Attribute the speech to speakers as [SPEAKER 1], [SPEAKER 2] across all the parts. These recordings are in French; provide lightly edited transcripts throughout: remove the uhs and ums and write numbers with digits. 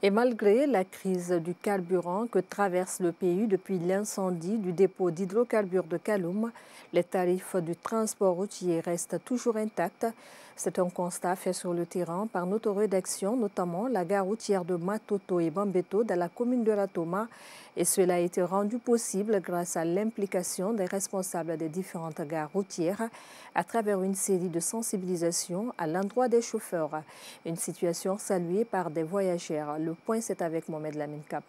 [SPEAKER 1] Et malgré la crise du carburant que traverse le pays depuis l'incendie du dépôt d'hydrocarbures de Kaloum, les tarifs du transport routier restent toujours intacts. C'est un constat fait sur le terrain par notre rédaction, notamment la gare routière de Matoto et Bambeto dans la commune de Ratoma. Et cela a été rendu possible grâce à l'implication des responsables des différentes gares routières à travers une série de sensibilisations à l'endroit des chauffeurs. Une situation saluée par des voyageurs. Le point, c'est avec Mohamed Lamine Kaba.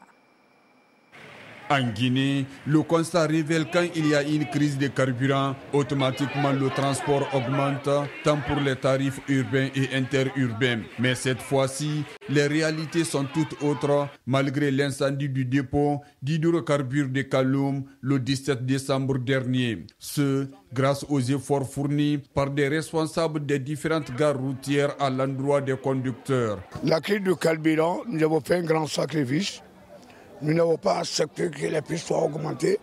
[SPEAKER 2] En Guinée, le constat révèle quand il y a une crise de carburant, automatiquement le transport augmente, tant pour les tarifs urbains et interurbains. Mais cette fois-ci, les réalités sont toutes autres, malgré l'incendie du dépôt d'hydrocarbures de Kaloum le 17 décembre dernier. Ce, grâce aux efforts fournis par des responsables des différentes gares routières à l'endroit des conducteurs.
[SPEAKER 3] La crise du carburant, nous avons fait un grand sacrifice. Nous n'avons pas accepté que les prix soient augmentés.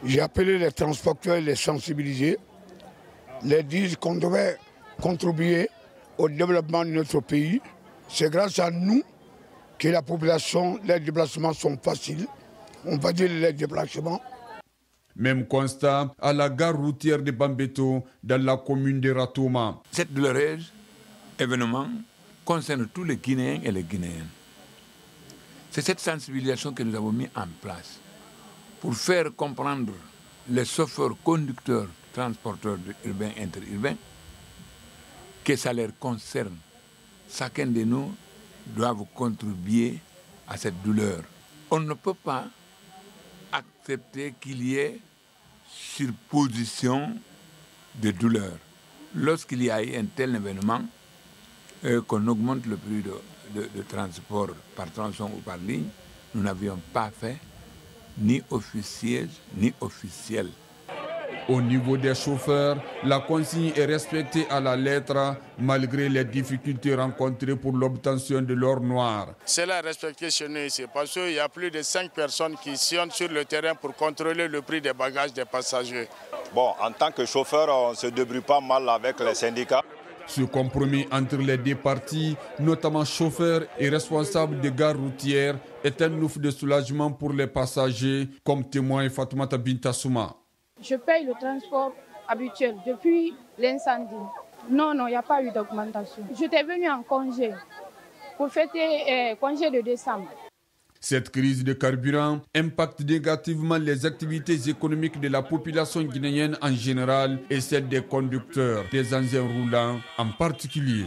[SPEAKER 3] J'ai appelé les transporteurs, les sensibiliser, les dire qu'on devait contribuer au développement de notre pays. C'est grâce à nous que la population, les déplacements sont faciles. On va dire les déplacements.
[SPEAKER 2] Même constat à la gare routière de Bambeto, dans la commune de Ratoma.
[SPEAKER 4] Cet douloureux événement concerne tous les Guinéens et les Guinéennes. C'est cette sensibilisation que nous avons mis en place pour faire comprendre les chauffeurs, conducteurs, transporteurs urbains, interurbains, que ça leur concerne. Chacun de nous doit contribuer à cette douleur. On ne peut pas accepter qu'il y ait surposition de douleur. Lorsqu'il y a eu un tel événement, qu'on augmente le prix de transport par tronçon ou par ligne, nous n'avions pas fait ni officiel ni officiel.
[SPEAKER 2] Au niveau des chauffeurs, la consigne est respectée à la lettre malgré les difficultés rencontrées pour l'obtention de l'or noir.
[SPEAKER 5] Cela est respecté chez nous ici parce qu'il y a plus de 5 personnes qui sillonnent sur le terrain pour contrôler le prix des bagages des passagers.
[SPEAKER 6] Bon, en tant que chauffeur, on ne se débrouille pas mal avec les syndicats.
[SPEAKER 2] Ce compromis entre les deux parties, notamment chauffeurs et responsables des gares routières, est un ouf de soulagement pour les passagers, comme témoigne Fatoumata Bintassouma.
[SPEAKER 7] Je paye le transport habituel depuis l'incendie. Non, il n'y a pas eu d'augmentation. J'étais venue en congé pour fêter congé de décembre.
[SPEAKER 2] Cette crise de carburant impacte négativement les activités économiques de la population guinéenne en général et celle des conducteurs, des engins roulants en particulier.